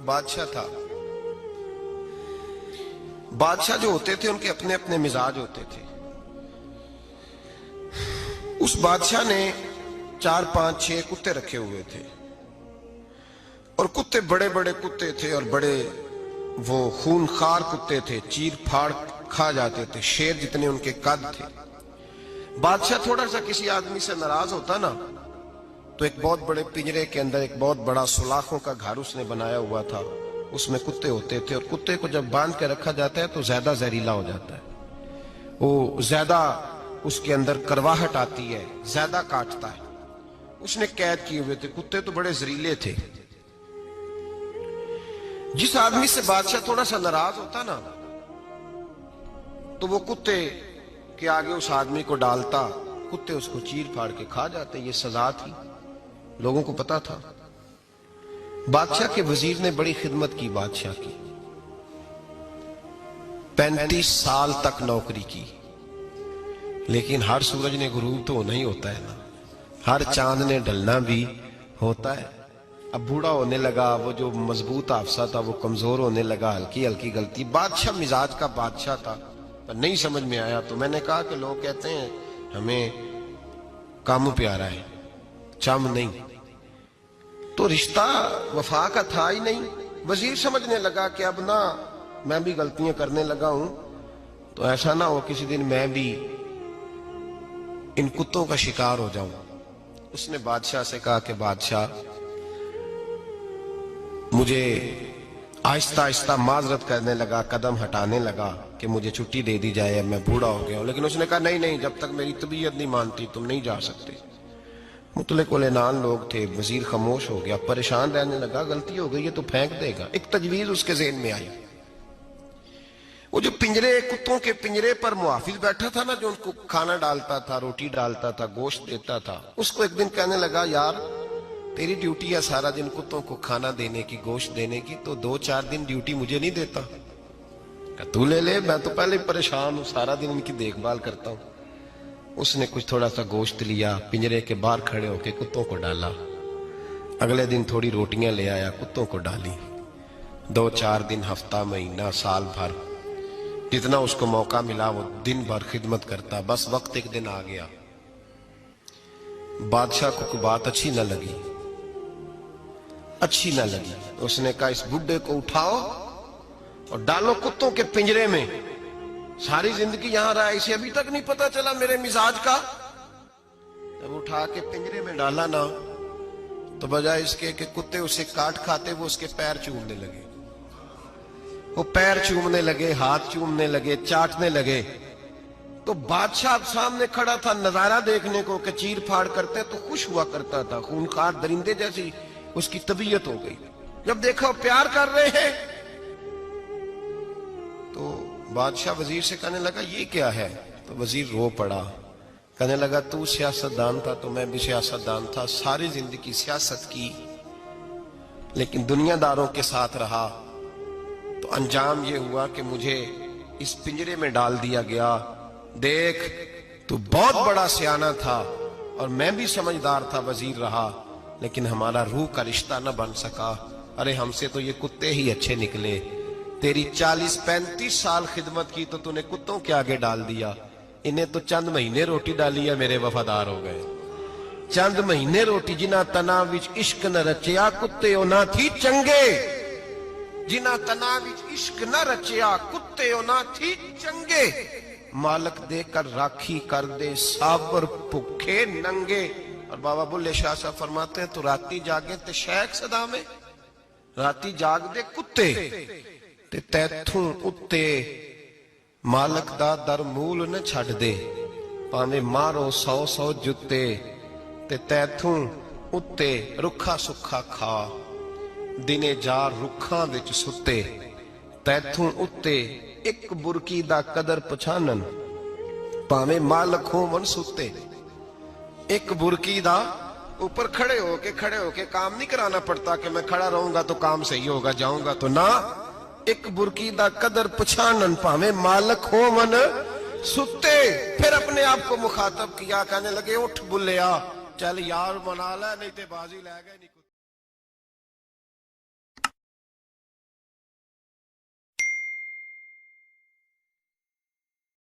بادشاہ تھا. بادشاہ جو ہوتے تھے ان کے اپنے اپنے مزاج ہوتے تھے. اس بادشاہ نے 4 5 6 کتے رکھے ہوئے تھے اور کتے بڑے بڑے کتے تھے اور بڑے وہ خونخوار کتے تھے, چیر پھاڑ کھا جاتے تھے, شیر جتنے ان کے قد تھے. بادشاہ تھوڑا سا کسی آدمی سے ناراض ہوتا نا تو ایک بہت بڑے پنجرے کے اندر ایک بہت بڑا سلاخوں کا گھر اس نے بنایا ہوا تھا, اس میں کتے ہوتے تھے اور کتے کو جب باندھ کے رکھا جاتا ہے تو زیادہ زہریلا ہو جاتا ہے, وہ زیادہ اس کے اندر کرواہٹ آتی ہے, زیادہ کاٹتا ہے. اس نے قید کیے ہوئے تھے. کتے تو بڑے زہریلے تھے. جس آدمی سے بادشاہ تھوڑا سا ناراض ہوتا نا تو وہ کتے کے آگے اس آدمی کو ڈالتا, کتے اس کو چیر پھاڑ کے کھا جاتے. یہ سزا تھی, لوگوں کو پتا تھا. بادشاہ کے وزیر نے بڑی خدمت کی بادشاہ کی, 35 سال تک نوکری کی. لیکن ہر سورج نے غروب تو ہونا ہی ہوتا ہے نا, ہر چاند نے ڈھلنا بھی ہوتا ہے. اب بوڑھا ہونے لگا, وہ جو مضبوط حافظہ تھا وہ کمزور ہونے لگا, ہلکی ہلکی غلطی. بادشاہ مزاج کا بادشاہ تھا, پر نہیں سمجھ میں آیا. تو میں نے کہا کہ لوگ کہتے ہیں ہمیں کام پیارا ہے, چم نہیں. تو رشتہ وفا کا تھا ہی نہیں. وزیر سمجھنے لگا کہ اب نہ میں بھی غلطیاں کرنے لگا ہوں تو ایسا نہ ہو کسی دن میں بھی ان کتوں کا شکار ہو جاؤں. اس نے بادشاہ سے کہا کہ بادشاہ مجھے آہستہ آہستہ معذرت کرنے لگا, قدم ہٹانے لگا کہ مجھے چھٹی دے دی جائے, میں بوڑھا ہو گیا ہوں. لیکن اس نے کہا نہیں نہیں, جب تک میری طبیعت نہیں مانتی تم نہیں جا سکتے. مطلق العنان لوگ تھے. وزیر خاموش ہو گیا, پریشان رہنے لگا. غلطی ہو گئی ہے تو پھینک دے گا. ایک تجویز اس کے ذہن میں آئی. وہ جو پنجرے, کتوں کے پنجرے پر محافظ بیٹھا تھا نا, جو ان کو کھانا ڈالتا تھا, روٹی ڈالتا تھا, گوشت دیتا تھا, اس کو ایک دن کہنے لگا یار تیری ڈیوٹی ہے سارا دن کتوں کو کھانا دینے کی, گوشت دینے کی, تو 2 4 دن ڈیوٹی مجھے نہیں دیتا؟ تو لے لے, میں تو پہلے پریشان ہوں, سارا دن ان کی دیکھ بھال کرتا ہوں. اس نے کچھ تھوڑا سا گوشت لیا, پنجرے کے باہر کھڑے ہو کے کتوں کو ڈالا. اگلے دن تھوڑی روٹیاں لے آیا, کتوں کو ڈالی. 2 4 دن, ہفتہ, مہینہ, سال بھر, جتنا اس کو موقع ملا وہ دن بھر خدمت کرتا. بس وقت ایک دن آ گیا, بادشاہ کو کوئی بات اچھی نہ لگی. اس نے کہا اس بڈھے کو اٹھاؤ اور ڈالو کتوں کے پنجرے میں. ساری زندگی یہاں رہا, اسے ابھی تک نہیں پتا چلا میرے مزاج کا. جب اٹھا کے پنجرے میں ڈالا نا تو بجائے اس کے کہ کتے اسے کاٹ کھاتے, وہ اس کے پیر چومنے لگے. وہ پیر چومنے لگے, ہاتھ چومنے لگے, چاٹنے لگے. تو بادشاہ سامنے کھڑا تھا نظارہ دیکھنے کو کہ چیر پھاڑ کرتے تو خوش ہوا کرتا تھا. خونخوار درندے جیسی اس کی طبیعت ہو گئی. جب دیکھا پیار کر رہے ہیں تو بادشاہ وزیر سے کہنے لگا یہ کیا ہے؟ تو وزیر رو پڑا, کہنے لگا تو سیاستدان تھا تو میں بھی سیاستدان تھا, ساری زندگی سیاست کی لیکن دنیا داروں کے ساتھ رہا تو انجام یہ ہوا کہ مجھے اس پنجرے میں ڈال دیا گیا. دیکھ تو بہت بڑا سیانہ تھا اور میں بھی سمجھدار تھا, وزیر رہا, لیکن ہمارا روح کا رشتہ نہ بن سکا. ارے ہم سے تو یہ کتے ہی اچھے نکلے. تیری 40 35 سال خدمت کی تو نے کتوں کے آگے ڈال دیا. انہیں تو چند مہینے روٹی ڈالی ہے, میرے وفادار ہو گئے. چند مہینے روٹی, جنہ تنا وچ عشق نہ رچیا کتے نہ تھی چنگے. جنہ تنا وچ عشق نہ رچیا کتے نہ تھی چنگے. مالک دے کر راکھی کر دے صابر بھوکے ننگے. اور بابا بلے شاہ صاحب فرماتے ہیں تو راتی جاگے تے شیخ صدا میں, راتی جاگ دے کتے تے تیتھوں اتے مالک دا در مول نہ چھڑ دے. پاویں مارو 100 جتے تے تیتھوں اتے رکھا سکھا کھا. دنے جار رکھاں وچ ستے تیتھوں اتے ایک برکی دا قدر پچھانن. پاویں مالک ہو من ستے. ایک برکی دا اوپر کھڑے ہو کے کام نہیں کرانا پڑتا کہ میں کھڑا رہوں گا تو کام صحیح ہوگا, جاؤں گا تو نہ. ایک برکی دا قدر پچھانن پاویں مالک ہو من ستے. پھر اپنے آپ کو مخاطب کیا, کہنے لگے اٹھ بلیا, چل یار منا لے نہیں تے بازی لے گئے.